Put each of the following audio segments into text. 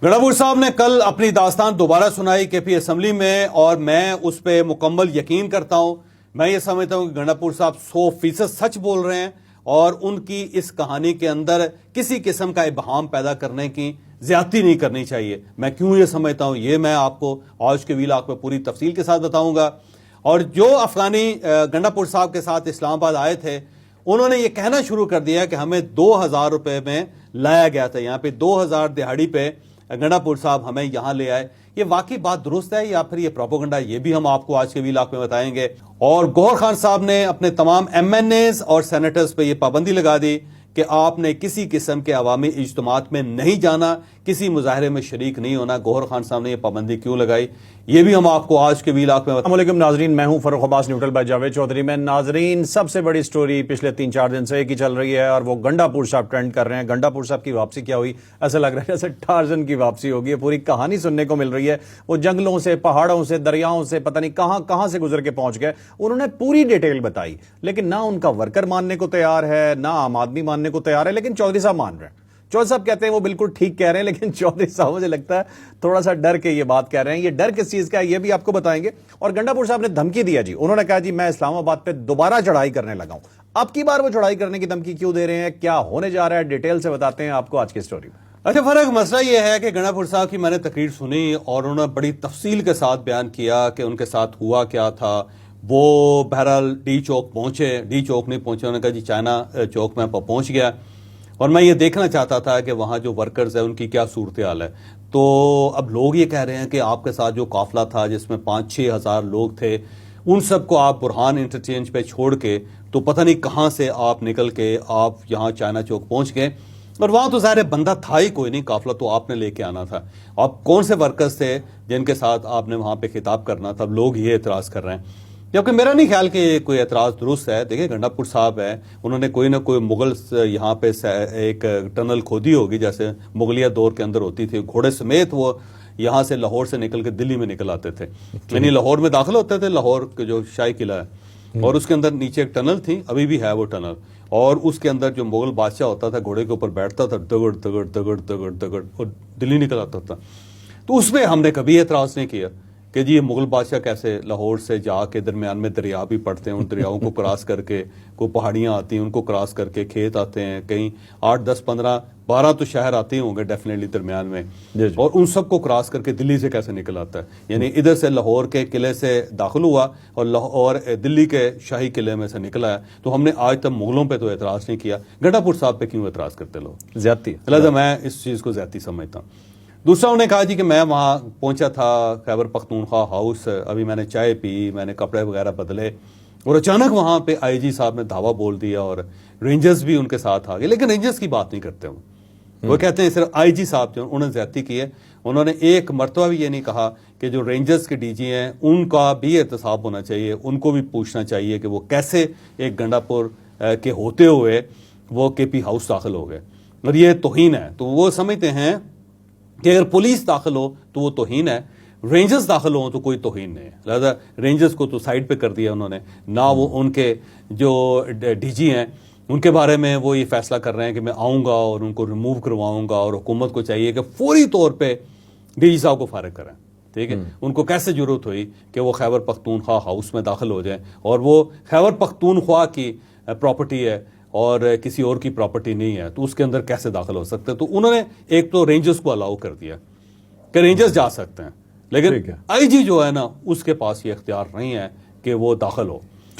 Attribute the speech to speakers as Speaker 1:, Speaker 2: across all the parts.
Speaker 1: گنڈاپور صاحب نے کل اپنی داستان دوبارہ سنائی کے پی اسمبلی میں، اور میں اس پہ مکمل یقین کرتا ہوں۔ میں یہ سمجھتا ہوں کہ گنڈاپور صاحب 100% سچ بول رہے ہیں، اور ان کی اس کہانی کے اندر کسی قسم کا ابہام پیدا کرنے کی زیادتی نہیں کرنی چاہیے۔ میں کیوں یہ سمجھتا ہوں، یہ میں آپ کو آج کے ویلاگ میں پوری تفصیل کے ساتھ بتاؤں گا۔ اور جو افغانی گنڈاپور صاحب کے ساتھ اسلام آباد آئے تھے، انہوں نے یہ کہنا شروع کر دیا کہ ہمیں 2000 روپے میں لایا گیا تھا، یہاں پہ 2000 دہاڑی پہ گنڈاپور صاحب ہمیں یہاں لے آئے۔ یہ واقعی بات درست ہے یا پھر یہ پروپیگنڈا، یہ بھی ہم آپ کو آج کے ویلاگ میں بتائیں گے۔ اور گوہر خان صاحب نے اپنے تمام ایم این ایز اور سینیٹرز پہ یہ پابندی لگا دی کہ آپ نے کسی قسم کے عوامی اجتماعات میں نہیں جانا، کسی مظاہرے میں شریک نہیں ہونا۔ گوہر خان صاحب نے یہ پابندی کیوں لگائی، یہ بھی ہم آپ کو آج کے ویلاگ میں
Speaker 2: السلام علیکم ناظرین، میں ہوں فاروق عباس، نیوٹرل بائی جاوید چودھری میں۔ ناظرین، سب سے بڑی سٹوری پچھلے 3-4 دن سے ایک ہی چل رہی ہے، اور وہ گنڈاپور صاحب ٹرینڈ کر رہے ہیں۔ گنڈاپور صاحب کی واپسی کیا ہوئی؟ ایسا لگ رہا ہے جیسے ٹارزن کی واپسی ہوگی۔ یہ پوری کہانی سننے کو مل رہی ہے۔ وہ جنگلوں سے، پہاڑوں سے، دریاؤں سے، پتہ نہیں کہاں کہاں سے گزر کے پہنچ گئے۔ انہوں نے پوری ڈیٹیل بتائی، لیکن نہ ان کا ورکر ماننے کو تیار ہے، نہ عام آدمی ماننے کو تیار ہے، لیکن چودھری صاحب مان رہے ہیں۔ چودھری صاحب کہتے ہیں وہ بالکل ٹھیک کہہ رہے ہیں، لیکن چودھری صاحب مجھے لگتا ہے تھوڑا سا ڈر کے یہ بات کہہ رہے ہیں۔ یہ ڈر کس چیز کا ہے یہ بھی آپ کو بتائیں گے۔ اور گنڈاپور صاحب نے دھمکی دیا جی، انہوں نے کہا جی میں اسلام آباد پہ دوبارہ چڑھائی کرنے لگا ہوں۔ اب کی بار وہ چڑھائی کرنے کی دھمکی کیوں دے رہے ہیں، کیا ہونے جا رہا ہے، ڈیٹیل سے بتاتے ہیں آپ کو آج کی سٹوری میں۔
Speaker 1: اچھا فرق مسئلہ یہ ہے کہ گنڈاپور صاحب کی میں نے تقریر سنی، اور انہوں نے بڑی تفصیل کے ساتھ بیان کیا کہ ان کے ساتھ ہوا کیا تھا۔ وہ بہرحال ڈی چوک پہنچے، ڈی چوک نہیں پہنچے، انہوں نے کہا جی چائنا چوک میں پہنچ گیا، اور میں یہ دیکھنا چاہتا تھا کہ وہاں جو ورکرز ہیں ان کی کیا صورتحال ہے۔ تو اب لوگ یہ کہہ رہے ہیں کہ آپ کے ساتھ جو قافلہ تھا جس میں 5-6 ہزار لوگ تھے، ان سب کو آپ برہان انٹرچینج پہ چھوڑ کے تو پتہ نہیں کہاں سے آپ نکل کے آپ یہاں چائنا چوک پہنچ گئے، اور وہاں تو ظاہر بندہ تھا ہی کوئی نہیں، قافلہ تو آپ نے لے کے آنا تھا۔ آپ کون سے ورکرز تھے جن کے ساتھ آپ نے وہاں پہ خطاب کرنا تھا؟ اب لوگ یہ اعتراض کر رہے ہیں، جبکہ میرا نہیں خیال کہ یہ کوئی اعتراض درست ہے۔ دیکھیں گنڈاپور صاحب ہے، انہوں نے کوئی نہ کوئی مغل یہاں پہ ایک ٹنل کھودی ہوگی جیسے مغلیہ دور کے اندر ہوتی تھی، گھوڑے سمیت وہ یہاں سے لاہور سے نکل کے دلی میں نکل آتے تھے، یعنی لاہور میں داخل ہوتے تھے، لاہور کے جو شاہی قلعہ ہے، اور اس کے اندر نیچے ایک ٹنل تھی، ابھی بھی ہے وہ ٹنل، اور اس کے اندر جو مغل بادشاہ ہوتا تھا گھوڑے کے اوپر بیٹھتا تھا، دگڑ دگڑ دگڑ دگڑ دگڑ، اور دلی نکل آتا تھا۔ تو اس پہ ہم نے کبھی اعتراض نہیں کیا کہ جی یہ مغل بادشاہ کیسے لاہور سے جا کے درمیان میں دریا بھی پڑتے ہیں، ان دریاؤں کو کراس کر کے کوئی پہاڑیاں آتی ہیں، ان کو کراس کر کے کھیت آتے ہیں، کہیں 8, 10, 15, 12 تو شہر آتے ہوں گے ڈیفینیٹلی درمیان میں، اور ان سب کو کراس کر کے دلی سے کیسے نکل آتا ہے؟ یعنی ادھر سے لاہور کے قلعے سے داخل ہوا اور دلی کے شاہی قلعے میں سے نکلا ہے۔ تو ہم نے آج تک مغلوں پہ تو اعتراض نہیں کیا، گنڈاپور صاحب پہ کیوں اعتراض کرتے لوگ؟
Speaker 2: زیادتی
Speaker 1: لہٰذا میں اس چیز کو زیادتی سمجھتا ہوں۔ دوسرا انہوں نے کہا جی کہ میں وہاں پہنچا تھا خیبر پختونخوا ہاؤس، ابھی میں نے چائے پی، میں نے کپڑے وغیرہ بدلے، اور اچانک وہاں پہ آئی جی صاحب نے دھاوا بول دیا، اور رینجرز بھی ان کے ساتھ آ گئے، لیکن رینجرز کی بات نہیں کرتے وہ کہتے ہیں صرف آئی جی صاحب جو انہوں نے زیادتی کی ہے۔ انہوں نے ایک مرتبہ بھی یہ نہیں کہا کہ جو رینجرز کے ڈی جی ہیں ان کا بھی احتساب ہونا چاہیے، ان کو بھی پوچھنا چاہیے کہ وہ کیسے ایک گنڈاپور کے ہوتے ہوئے وہ کے پی ہاؤس داخل ہو گئے، اور یہ توہین ہے۔ تو وہ سمجھتے ہیں کہ اگر پولیس داخل ہو تو وہ توہین ہے، رینجرز داخل ہوں تو کوئی توہین نہیں ہے۔ لہذا رینجرز کو تو سائڈ پہ کر دیا انہوں نے، نہ وہ ان کے جو ڈی جی ہیں ان کے بارے میں وہ یہ فیصلہ کر رہے ہیں کہ میں آؤں گا اور ان کو ریموو کرواؤں گا، اور حکومت کو چاہیے کہ فوری طور پہ ڈی جی صاحب کو فارغ کریں۔ ٹھیک ہے، ان کو کیسے ضرورت ہوئی کہ وہ خیبر پختونخوا ہاؤس میں داخل ہو جائیں، اور وہ خیبر پختونخوا کی پراپرٹی ہے اور کسی اور کی پراپرٹی نہیں ہے، تو اس کے اندر کیسے داخل ہو سکتے؟ تو انہوں نے ایک تو رینجرز کو الاؤ کر دیا کہ رینجرز جا سکتے ہیں، لیکن آئی جی جو ہے نا اس کے پاس یہ اختیار نہیں ہے کہ وہ داخل ہو۔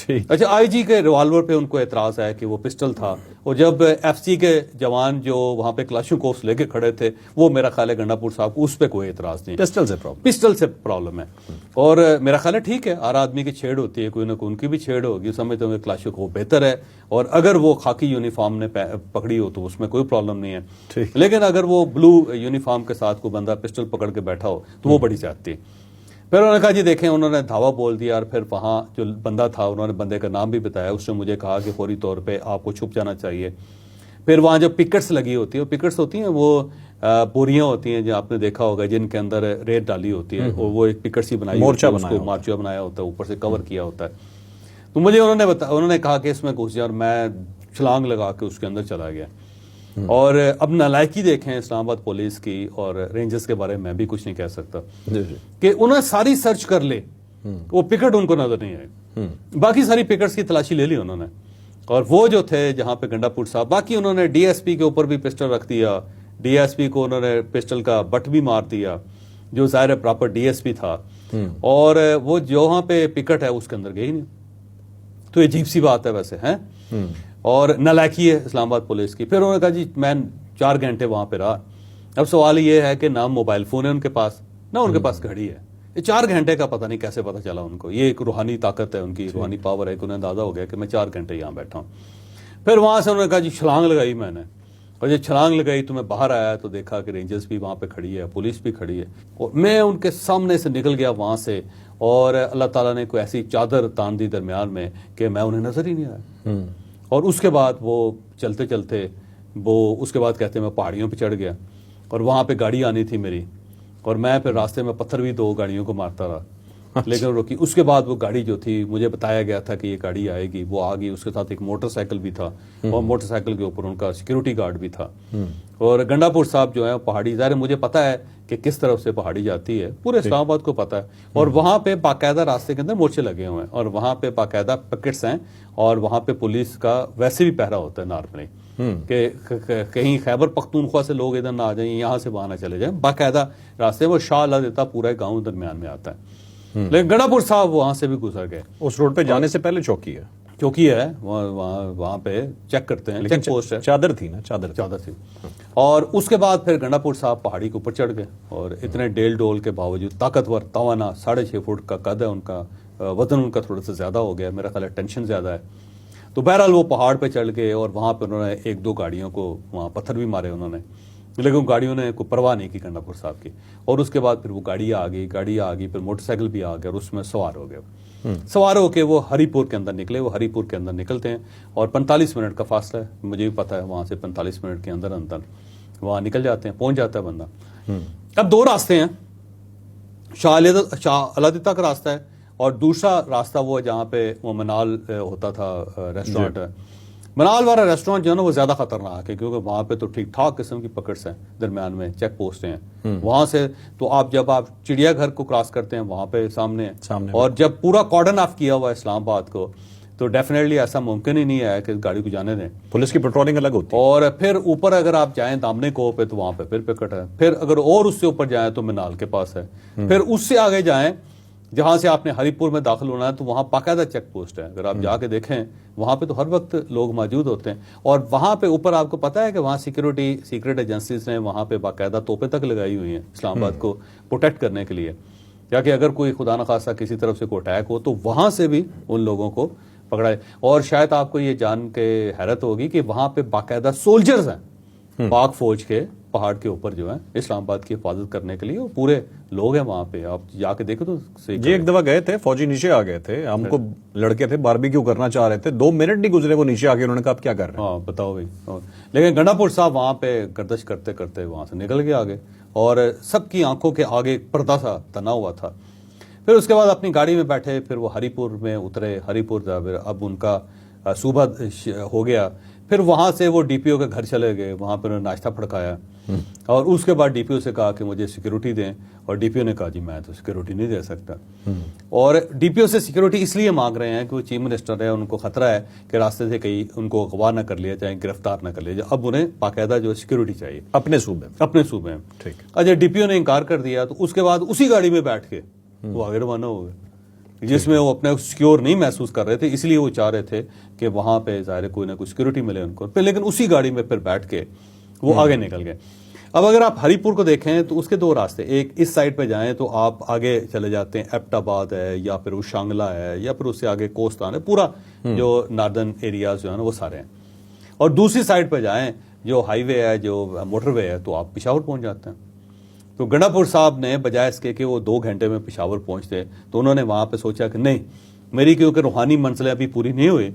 Speaker 1: اچھا، آئی جی کے ریوالور پہ ان کو اعتراض ہے کہ وہ پسٹل تھا، اور جب ایف سی کے جوان جو وہاں پہ کلاشنکوفs لے کے کھڑے تھے، وہ میرا خیال ہے گنڈاپور صاحب کو اس پہ کوئی اعتراض نہیں، پسٹل سے پرابلم ہے۔ اور میرا خیال ہے ٹھیک ہے، ہر آدمی کی چھیڑ ہوتی ہے، کوئی نہ کوئی ان کی بھی چھیڑ ہوگی، سمجھتے ہوں کہ کلاشنکوف بہتر ہے، اور اگر وہ خاکی یونیفارم نے پکڑی ہو تو اس میں کوئی پرابلم نہیں ہے، لیکن اگر وہ بلو یونیفارم کے ساتھ کوئی بندہ پسٹل پکڑ کے بیٹھا ہو تو وہ بڑی زیادتی۔ پھر انہوں نے کہا جی دیکھیں، انہوں نے دھاوا بول دیا، اور پھر وہاں جو بندہ تھا انہوں نے بندے کا نام بھی بتایا، اس نے مجھے کہا کہ فوری طور پہ آپ کو چھپ جانا چاہیے۔ پھر وہاں جو پکٹس لگی ہوتی ہیں، پکٹس ہوتی ہیں وہ بوریاں ہوتی ہیں جو آپ نے دیکھا ہوگا جن کے اندر ریت ڈالی ہوتی ہے، اور وہ ایک پکٹ سی بنائی ہوتی ہے، اس کو مورچہ بنایا ہوتا ہے، اوپر سے کور کیا ہوتا ہے۔ تو مجھے انہوں نے کہا کہ اس میں گھس جا، اور میں چھلانگ لگا کے اس کے اندر چلا گیا۔ اور اب نالائکی دیکھیں اسلام آباد پولیس کی اور رینجرز کے بارے میں بھی کچھ نہیں کہہ سکتا کہ انہیں ساری سرچ کر لے، وہ پکٹ ان کو نظر نہیں آئے، باقی ساری پکٹس کی تلاشی لے لی انہوں نے، اور وہ جو تھے جہاں پہ گنڈا پور صاحب، باقی انہوں نے ڈی ایس پی کے اوپر بھی پسٹل رکھ دیا، ڈی ایس پی کو انہوں نے پسٹل کا بٹ بھی مار دیا جو ظاہر پراپر ڈی ایس پی تھا، اور وہ جہاں پہ پکٹ ہے اس کے اندر گئی نہیں، تو یہ عجیب سی بات ہے ویسے ہیں، اور نالائکی ہے اسلام آباد پولیس کی۔ پھر انہوں نے کہا جی میں 4 گھنٹے وہاں پہ رہا، اب سوال یہ ہے کہ نہ موبائل فون ہے ان کے پاس، نہ ان کے پاس گھڑی ہے، یہ 4 گھنٹے کا پتہ نہیں کیسے پتہ چلا ان کو، یہ ایک روحانی طاقت ہے ان کی، روحانی پاور ہے کہ انہیں اندازہ ہو گیا کہ میں 4 گھنٹے یہاں بیٹھا ہوں۔ پھر وہاں سے انہوں نے کہا جی چھلانگ لگائی میں نے، اور جب چھلانگ لگائی تو میں باہر آیا تو دیکھا کہ رینجرز بھی وہاں پہ کھڑی ہے، پولیس بھی کھڑی ہے، اور میں ان کے سامنے سے نکل گیا وہاں سے، اور اللہ تعالیٰ نے کوئی ایسی چادر تان دی درمیان میں کہ میں انہیں نظر ہی نہیں آیا، اور اس کے بعد وہ چلتے چلتے وہ اس کے بعد کہتے ہیں میں پہاڑیوں پہ چڑھ گیا، اور وہاں پہ گاڑی آنی تھی میری، اور میں پھر راستے میں پتھر بھی 2 گاڑیوں کو مارتا رہا، لیکن روکی۔ اس کے بعد وہ گاڑی جو تھی مجھے بتایا گیا تھا کہ یہ گاڑی آئے گی، وہ آ گئی، اس کے ساتھ ایک موٹر سائیکل بھی تھا، اور موٹر سائیکل کے اوپر ان کا سیکیورٹی گارڈ بھی تھا، اور گنڈا پور صاحب جو ہے پہاڑی، ظاہر مجھے پتا ہے کہ کس طرف سے پہاڑی جاتی ہے، پورے اسلام آباد کو پتا ہے، اور وہاں پہ باقاعدہ راستے کے اندر مورچے لگے ہوئے ہیں، اور وہاں پہ باقاعدہ پکٹس ہیں، اور وہاں پہ پولیس کا ویسے بھی پہرا ہوتا ہے نارملی کہ کہیں خیبر پختونخوا سے لوگ ادھر نہ آ جائیں، یہاں سے وہاں نہ چلے جائیں، باقاعدہ راستے وہ شاہ اللہ دیتا پورا گاؤں درمیان میں آتا ہے، لیکن گنڈا پور صاحب وہاں سے بھی گزر گئے۔
Speaker 2: اس روڈ پہ جانے سے پہلے چوکی ہے،
Speaker 1: چوکی ہے وہاں پہ چیک کرتے ہیں، چیک پوسٹ ہے،
Speaker 2: چادر تھی نا، چادر
Speaker 1: تھی، اور اس کے بعد پھر گنڈا پور صاحب پہاڑی کے اوپر چڑھ گئے، اور اتنے ڈیل ڈول کے باوجود طاقتور، توانا، 6.5 فٹ کا قد ہے ان کا، وزن ان کا تھوڑا سا زیادہ ہو گیا، میرا خیال ہے ٹینشن زیادہ ہے، تو بہرحال وہ پہاڑ پہ چڑھ گئے، اور وہاں پہ انہوں نے 1-2 گاڑیوں کو وہاں پتھر بھی مارے انہوں نے، لیکن گاڑیوں نے کوئی پرواہ نہیں کی گنڈا پور صاحب کی، اور اس کے بعد پھر وہ گاڑی آ گئی، پھر موٹر سائیکل بھی آ گیا، اور اس میں سوار ہو گئے، سوار ہو کے وہ ہری پور کے اندر نکلے، وہ ہری پور کے اندر نکلتے ہیں، اور 45 منٹ کا فاصلہ ہے، مجھے بھی پتا ہے، وہاں سے 45 منٹ کے اندر وہاں نکل جاتے ہیں، پہنچ جاتا ہے بندہ۔ اب 2 راستے ہیں، شاہ علادی تک راستہ ہے، اور دوسرا راستہ وہ جہاں پہ وہ منال ہوتا تھا ریسٹورینٹ ہے، منال والا ریسٹورینٹ جو ہے نا وہ زیادہ خطرناک ہے، کیونکہ وہاں پہ تو ٹھیک ٹھاک قسم کی پکڑس ہیں، درمیان میں چیک پوسٹ ہیں، وہاں سے تو آپ جب آپ چڑیا گھر کو کراس کرتے ہیں وہاں پہ سامنے ہے، اور جب پورا کارڈن آف کیا ہوا ہے اسلام آباد کو، تو ڈیفینیٹلی ایسا ممکن ہی نہیں ہے کہ گاڑی کو جانے دیں،
Speaker 2: پولیس کی پیٹرولنگ الگ ہوتی ہے،
Speaker 1: اور پھر اوپر اگر آپ جائیں دامنے کو پہ تو وہاں پہ پھر پکٹ ہے، پھر اگر اور اس سے اوپر جائیں تو منال کے پاس ہے، پھر اس سے آگے جائیں جہاں سے آپ نے ہری پور میں داخل ہونا ہے تو وہاں باقاعدہ چیک پوسٹ ہے، اگر آپ جا کے دیکھیں وہاں پہ تو ہر وقت لوگ موجود ہوتے ہیں، اور وہاں پہ اوپر آپ کو پتا ہے کہ وہاں سیکرٹ ایجنسیز نے وہاں پہ باقاعدہ توپیں تک لگائی ہوئی ہیں اسلام آباد کو پروٹیکٹ کرنے کے لیے، یا کہ اگر کوئی خدا نخواستہ کسی طرف سے کوئی اٹیک ہو تو وہاں سے بھی ان لوگوں کو پکڑائے، اور شاید آپ کو یہ جان کے حیرت ہوگی کہ وہاں پہ باقاعدہ سولجرز ہیں پاک فوج کے، پہاڑ کے اوپر جو ہیں اسلام آباد کی حفاظت کرنے کے لیے، وہ پورے لوگ ہیں وہاں پہ، آپ جا کے دیکھو تو
Speaker 2: جی ایک دفعہ گئے تھے فوجی نیچے آ گئے تھے، ہم کو لڑکے تھے باربیکیو کرنا چاہ رہے تھے، 2 منٹ نہیں گزرے وہ نیچے آ کے انہوں نے کہا اب کیا کر رہے ہیں،
Speaker 1: ہاں بتاؤ بھائی، لیکن گنڈا پور صاحب وہاں پہ گردش کرتے کرتے وہاں سے نکل گئے آگے، اور سب کی آنکھوں کے آگے پردہ سا تنا ہوا تھا، پھر اس کے بعد اپنی گاڑی میں بیٹھے، پھر وہ ہری پور میں اترے، ہری پور اب ان کا صوبہ ہو گیا، پھر وہاں سے وہ ڈی پی او کے گھر چلے گئے، وہاں پہ انہوں نے ناشتہ پھڑکایا، اور اس کے بعد ڈی پی او سے کہا کہ مجھے سیکیورٹی دیں، اور ڈی پی او نے کہا جی میں تو سیکیورٹی نہیں دے سکتا، اور ڈی پی او سے سیکیورٹی اس لیے مانگ رہے ہیں کہ وہ چیف منسٹر ہے، ان کو خطرہ ہے کہ راستے سے کہیں ان کو اغوا نہ کر لیا جائے، گرفتار نہ کر لیا جائے، اب انہیں باقاعدہ جو سیکیورٹی چاہیے
Speaker 2: اپنے صوبے
Speaker 1: میں۔
Speaker 2: ٹھیک،
Speaker 1: اچھا ڈی پی او نے انکار کر دیا تو اس کے بعد اسی گاڑی میں بیٹھ کے وہ آگے روانہ ہو گئے، جس میں وہ اپنے سیکیور نہیں محسوس کر رہے تھے، اس لیے وہ چاہ رہے تھے کہ وہاں پہ ظاہر کوئی نہ کوئی سیکیورٹی ملے ان کو، لیکن اسی گاڑی میں پھر بیٹھ کے وہ آگے نکل گئے۔ اب اگر آپ ہری پور کو دیکھیں تو اس کے 2 راستے، ایک اس سائڈ پہ جائیں تو آپ آگے چلے جاتے ہیں، ایبٹ آباد ہے، یا پھر وہ شانگلہ ہے، یا پھر اس سے آگے کوستان ہے، پورا جو ناردرن ایریاز جو ہے نا وہ سارے ہیں، اور دوسری سائڈ پہ جائیں جو ہائی وے ہے، جو موٹر وے ہے، تو آپ پشاور پہنچ جاتے ہیں۔ تو گنڈا پور صاحب نے بجائے اس کے کہ وہ 2 گھنٹے میں پشاور پہنچتے، تو انہوں نے وہاں پہ سوچا کہ نہیں، میری کیونکہ روحانی منزلیں ابھی پوری نہیں ہوئی،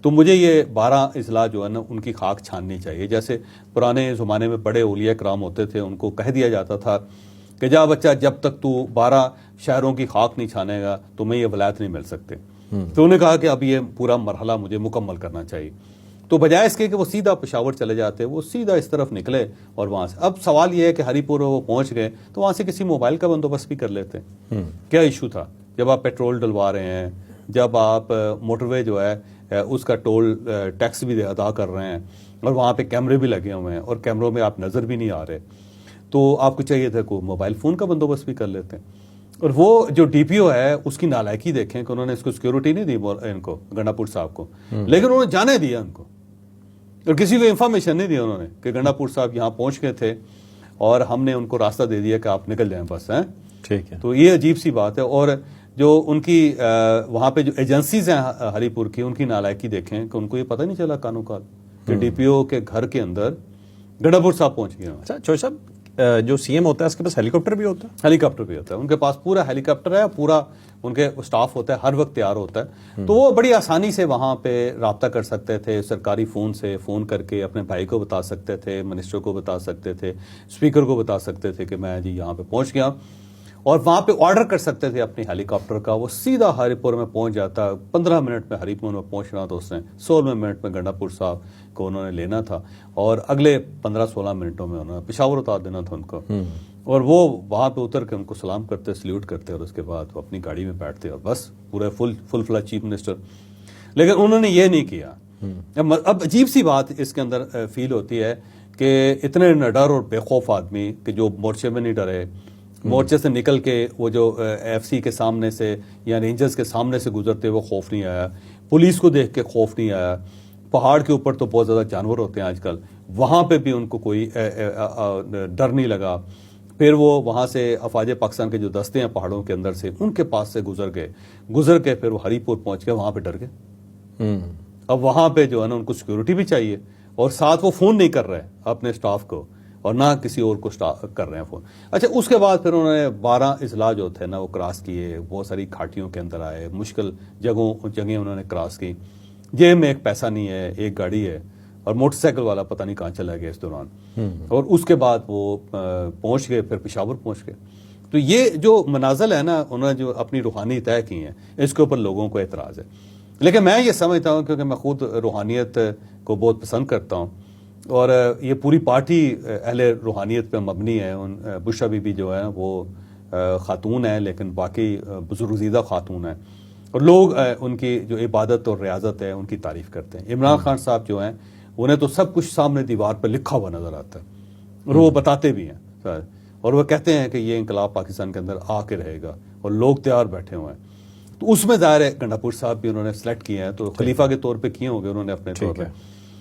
Speaker 1: تو مجھے یہ 12 اضلاع جو ہے نا ان کی خاک چھاننی چاہیے، جیسے پرانے زمانے میں بڑے اولیاء کرام ہوتے تھے، ان کو کہہ دیا جاتا تھا کہ جا بچہ جب تک تو 12 شہروں کی خاک نہیں چھانے گا تمہیں یہ ولایت نہیں مل سکتے، تو انہوں نے کہا کہ اب یہ پورا مرحلہ مجھے مکمل کرنا چاہیے، تو بجائے اس کے کہ وہ سیدھا پشاور چلے جاتے وہ سیدھا اس طرف نکلے اور وہاں سے. اب سوال یہ ہے کہ ہری پور وہ پہنچ گئے تو وہاں سے کسی موبائل کا بندوبست بھی کر لیتے. کیا ایشو تھا؟ جب آپ پیٹرول ڈلوا رہے ہیں, جب آپ موٹر وے جو ہے اس کا ٹول ٹیکس بھی ادا کر رہے ہیں, اور وہاں پہ کیمرے بھی لگے ہوئے ہیں اور کیمروں میں آپ نظر بھی نہیں آ رہے, تو آپ کو چاہیے تھا کوئی موبائل فون کا بندوبست بھی کر لیتے. اور وہ جو ڈی پی او ہے اس کی نالائکی دیکھیں کہ انہوں نے اس کو سیکیورٹی نہیں دی ان کو, گنڈا پور صاحب کو, لیکن انہوں نے جانے دیا ان کو, اور کسی کو انفارمیشن نہیں دی انہوں نے کہ گنڈا پور صاحب یہاں پہنچ گئے تھے اور ہم نے ان کو راستہ دے دیا کہ آپ نکل جائیں بس.
Speaker 2: ٹھیک ہے,
Speaker 1: تو یہ عجیب سی بات ہے. اور جو ان کی وہاں پہ جو ایجنسیز ہیں ہری پور کی, ان کی نالائکی دیکھیں کہ ان کو یہ پتہ نہیں چلا کانو کال کہ ڈی پی او کے گھر کے اندر گنڈا پور صاحب پہنچ گئے.
Speaker 2: اچھا چوہے صاحب, جو سی ایم ہوتا ہے اس کے پاس ہیلی کاپٹر بھی ہوتا ہے؟
Speaker 1: ہیلی کاپٹر بھی ہوتا ہے ان کے پاس, پورا ہیلی کاپٹر ہے, پورا ان کے اسٹاف ہوتا ہے, ہر وقت تیار ہوتا ہے. تو وہ بڑی آسانی سے وہاں پہ رابطہ کر سکتے تھے, سرکاری فون سے فون کر کے اپنے بھائی کو بتا سکتے تھے, منسٹر کو بتا سکتے تھے, اسپیکر کو بتا سکتے تھے کہ میں جی یہاں پہ پہنچ گیا, اور وہاں پہ آرڈر کر سکتے تھے اپنی ہیلی کاپٹر کا, وہ سیدھا ہری پور میں پہنچ جاتا. 15 منٹ میں ہری پور میں پہنچنا تو اس نے 16 منٹ میں گنڈا پور صاحب کو انہوں نے لینا تھا, اور اگلے 15-16 منٹوں میں انہوں نے پشاور اتار دینا تھا ان کو. اور وہ وہاں پہ اتر کے ان کو سلام کرتے, سلیوٹ کرتے, اور اس کے بعد وہ اپنی گاڑی میں بیٹھتے اور بس پورے فل فلا چیف منسٹر. لیکن انہوں نے یہ نہیں کیا. اب عجیب سی بات اس کے اندر فیل ہوتی ہے کہ اتنے نڈر اور بے خوف آدمی کہ جو مورچے میں نہیں ڈرے, مورچے سے نکل کے وہ جو ایف سی کے سامنے سے یا رینجرز کے سامنے سے گزرتے وہ خوف نہیں آیا, پولیس کو دیکھ کے خوف نہیں آیا. پہاڑ کے اوپر تو بہت زیادہ جانور ہوتے ہیں آج کل, وہاں پہ بھی ان کو کوئی ڈر نہیں لگا. پھر وہ وہاں سے افواج پاکستان کے جو دستے ہیں پہاڑوں کے اندر سے, ان کے پاس سے گزر کے پھر وہ ہری پور پہنچ گئے, وہاں پہ ڈر گئے. اب وہاں پہ جو ہے نا ان کو سیکورٹی بھی چاہیے, اور ساتھ وہ فون نہیں کر رہے اپنے سٹاف کو, اور نہ کسی اور کو کر رہے ہیں فون. اچھا, اس کے بعد پھر انہوں نے 12 اضلاع جو تھے نا وہ کراس کیے, بہت ساری گھاٹیوں کے اندر آئے, مشکل جگہیں انہوں نے کراس کی. جیب میں ایک پیسہ نہیں ہے, ایک گاڑی ہے, اور موٹر سائیکل والا پتہ نہیں کہاں چلا گیا اس دوران. اور اس کے بعد وہ پہنچ گئے, پھر پشاور پہنچ گئے. تو یہ جو منازل ہے نا انہوں نے جو اپنی روحانی طے کی ہیں, اس کے اوپر لوگوں کو اعتراض ہے. لیکن میں یہ سمجھتا ہوں, کیونکہ میں خود روحانیت کو بہت پسند کرتا ہوں, اور یہ پوری پارٹی اہل روحانیت پہ مبنی ہے. بشرا بی بی جو ہے وہ خاتون ہے, لیکن باقی بزرگزیدہ خاتون ہیں, اور لوگ ان کی جو عبادت اور ریاضت ہے ان کی تعریف کرتے ہیں. عمران خان صاحب جو ہیں انہیں تو سب کچھ سامنے دیوار پہ لکھا ہوا نظر آتا ہے, اور وہ بتاتے بھی ہیں, اور وہ کہتے ہیں کہ یہ انقلاب پاکستان کے اندر آ کے رہے گا, اور لوگ تیار بیٹھے ہوئے ہیں. تو اس میں ظاہر ہے گنڈا پور صاحب بھی انہوں نے سلیکٹ کیے ہیں, تو خلیفہ کے طور پہ کیے ہوں گے انہوں نے اپنے طور پہ,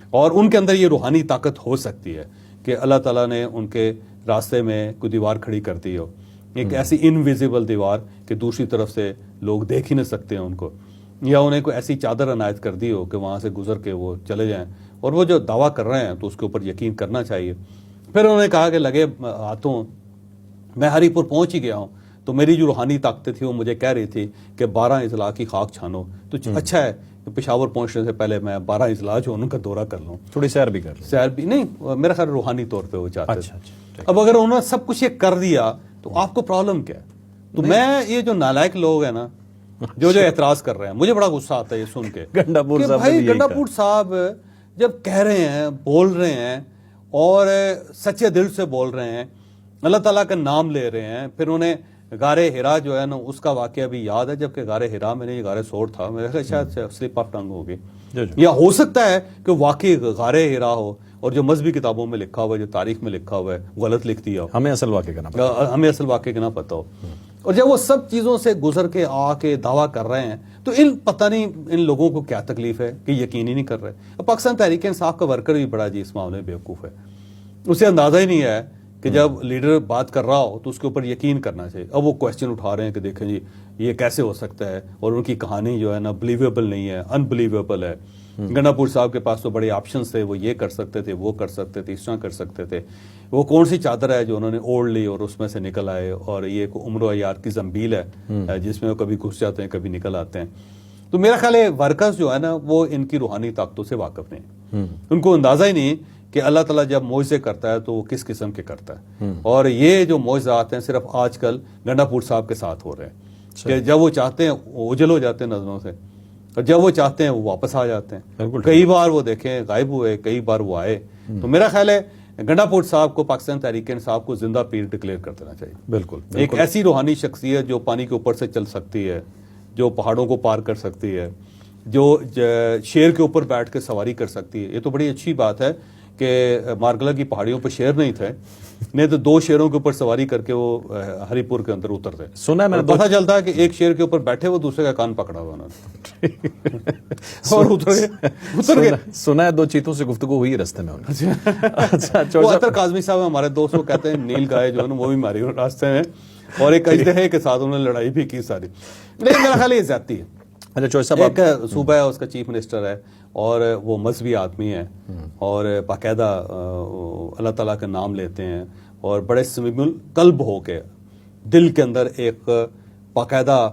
Speaker 1: اور ان کے اندر یہ روحانی طاقت ہو سکتی ہے کہ اللہ تعالیٰ نے ان کے راستے میں کوئی دیوار کھڑی کر دی ہو, ایک ایسی انویزیبل دیوار کہ دوسری طرف سے لوگ دیکھ ہی نہ سکتے ہیں ان کو, یا انہیں کوئی ایسی چادر عنایت کر دی ہو کہ وہاں سے گزر کے وہ چلے جائیں. اور وہ جو دعویٰ کر رہے ہیں تو اس کے اوپر یقین کرنا چاہیے. پھر انہوں نے کہا کہ لگے ہاتھوں میں ہری پور پہنچ ہی گیا ہوں, تو میری جو روحانی طاقتیں تھیں وہ مجھے کہہ رہی تھی کہ 12 اضلاع کی خاک چھانو, تو اچھا ہے کہ پشاور پہنچنے سے پہلے میں 12 اضلاع جو ان کا دورہ کر لوں,
Speaker 2: تھوڑی سیر بھی کر لوں.
Speaker 1: سیر بھی نہیں, میرا خیال روحانی طور پہ وہ چاہتے تھے. اب اگر انہوں نے سب کچھ یہ کر دیا تو آپ کو پرابلم کیا ہے؟ تو میں یہ جو نالائق لوگ ہیں نا جو اعتراض کر رہے ہیں, مجھے بڑا غصہ آتا ہے یہ سن کے
Speaker 2: گنڈا پور صاحب,
Speaker 1: بھائی گنڈا پور صاحب جب کہہ رہے ہیں, بول رہے ہیں, اور سچے دل سے بول رہے ہیں, اللہ تعالیٰ کا نام لے رہے ہیں. پھر انہیں غار ہرا جو ہے نا اس کا واقعہ بھی یاد ہے, جبکہ غار ہرا میں نے یہ غار سور تھا, میرے خیال شاید سلپ آف ٹنگ ہوگی, یا ہو سکتا ہے کہ واقعی غار ہرا ہو, اور جو مذہبی کتابوں میں لکھا ہوا ہے, جو تاریخ میں لکھا ہوا ہے, غلط لکھ دیا ہو,
Speaker 2: ہمیں اصل واقعے کا نہ پتہ ہو.
Speaker 1: اور جب وہ سب چیزوں سے گزر کے آ کے دعویٰ کر رہے ہیں تو پتہ نہیں ان لوگوں کو کیا تکلیف ہے کہ یقین ہی نہیں کر رہے. پاکستان تحریک انصاف کا ورکر بھی بڑا اس معاملے میں بیوقوف ہے, اسے اندازہ ہی نہیں ہے کہ جب لیڈر بات کر رہا ہو تو اس کے اوپر یقین کرنا چاہیے. اب وہ کوشچن اٹھا رہے ہیں کہ دیکھیں جی یہ کیسے ہو سکتا ہے, اور ان کی کہانی جو ہے نا بلیویبل نہیں ہے, انبلیویبل ہے. گنڈا پور صاحب کے پاس تو بڑے آپشنز تھے, وہ یہ کر سکتے تھے, وہ کر سکتے تھے, اس طرح کر سکتے تھے. وہ کون سی چادر ہے جو انہوں نے اوڑھ لی اور اس میں سے نکل آئے, اور یہ عمر و عیار کی زنبیل ہے جس میں وہ کبھی گھس جاتے ہیں کبھی نکل آتے ہیں. تو میرا خیال ہے ورکرز جو ہے نا وہ ان کی روحانی طاقتوں سے واقف نہیں, ان کو اندازہ ہی نہیں کہ اللہ تعالیٰ جب معجزے کرتا ہے تو وہ کس قسم کے کرتا ہے. اور یہ جو معجزات ہیں صرف آج کل گنڈا پور صاحب کے ساتھ ہو رہے ہیں کہ جب وہ چاہتے ہیں اجل ہو جاتے ہیں نظروں سے, اور جب وہ چاہتے ہیں وہ واپس آ جاتے ہیں.
Speaker 2: بالکل
Speaker 1: کئی بار وہ دیکھیں غائب ہوئے, کئی بار وہ آئے. تو میرا خیال ہے گنڈا پور صاحب کو پاکستان تحریک انصاف کو زندہ پیر ڈکلیئر کر دینا چاہیے.
Speaker 2: بالکل
Speaker 1: ایک ایسی روحانی شخصیت جو پانی کے اوپر سے چل سکتی ہے, جو پہاڑوں کو پار کر سکتی ہے, جو شیر کے اوپر بیٹھ کے سواری کر سکتی ہے. یہ تو بڑی اچھی بات ہے کہ مارگلا کی پہاڑیوں پہ شیر نہیں تھے, نہیں تو 2 شیروں کے اوپر سواری کر کے وہ ہری پور کے اندر اترتے.
Speaker 2: سنا ہے میں نے
Speaker 1: پتہ چلتا ہے کہ ایک شیر کے اوپر بیٹھے وہ دوسرے کا کان پکڑا ہوا انہوں نے اور اتر گئے.
Speaker 2: سنا ہے 2 چیتوں سے گفتگو ہوئی راستے میں. اچھا
Speaker 1: وہ اطہر کاظمی صاحب ہمارے دوست کو کہتے ہیں نیل گائے جو ہے وہ بھی ماری راستے میں, اور ایک اژدہے کے ساتھ انہوں نے لڑائی بھی کی ساری. لیکن میرا خیال یہ زیادتی ہے.
Speaker 2: اچھا چوہدری صاحب,
Speaker 1: ایک صوبہ ہے اس کا چیف منسٹر ہے اور وہ مذہبی آدمی ہے اور باقاعدہ اللہ تعالیٰ کا نام لیتے ہیں اور بڑے سمیم القلب ہو کے دل کے اندر ایک باقاعدہ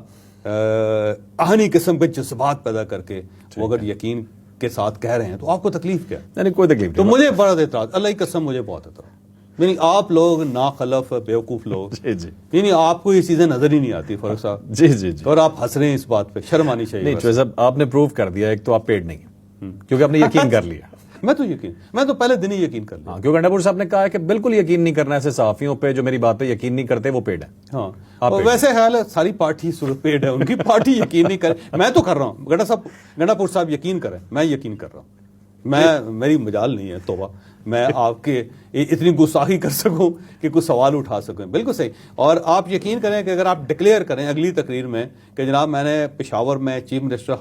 Speaker 1: آہنی قسم کے جذبات پیدا کر کے وہ اگر یقین کے ساتھ کہہ رہے ہیں تو آپ کو تکلیف کیا ہے؟
Speaker 2: یعنی کوئی تکلیف
Speaker 1: تو مجھے بڑا اعتراض, اللہ کی قسم مجھے بہت اعتراض. یعنی آپ لوگ ناخلف بیوقوف لوگ,
Speaker 2: جی
Speaker 1: یعنی آپ کو یہ چیزیں نظر ہی نہیں آتی فاروق صاحب,
Speaker 2: جی جی جی.
Speaker 1: اور آپ ہنس رہے ہیں اس بات پہ, شرم آنی چاہیے.
Speaker 2: نہیں چوہدری صاحب آپ نے پروو کر دیا ایک تو آپ پیڈ نہیں ہیں کیونکہ آپ نے یقین کر لیا.
Speaker 1: میں تو پہلے دن ہی یقین کر لیا.
Speaker 2: ہاں کیونکہ گنڈا پور صاحب نے کہا ہے کہ بالکل یقین نہیں کرنا ایسے صحافیوں پہ جو میری بات پہ یقین نہیں کرتے وہ پیڈ ہے.
Speaker 1: ہاں ویسے خیال ہے ساری پارٹی پیڈ ہے, ان کی پارٹی یقین نہیں کرے. میں تو کر رہا ہوں, گنڈا پور صاحب یقین کریں, میں یقین کر رہا ہوں. میری مجال نہیں ہے توبہ میں آپ کے اتنی گستاخی کر سکوں کہ کچھ سوال اٹھا سکیں. بالکل صحیح. اور آپ یقین کریں کہ اگر آپ ڈکلیئر کریں اگلی تقریر میں کہ جناب میں نے پشاور میں چیف منسٹر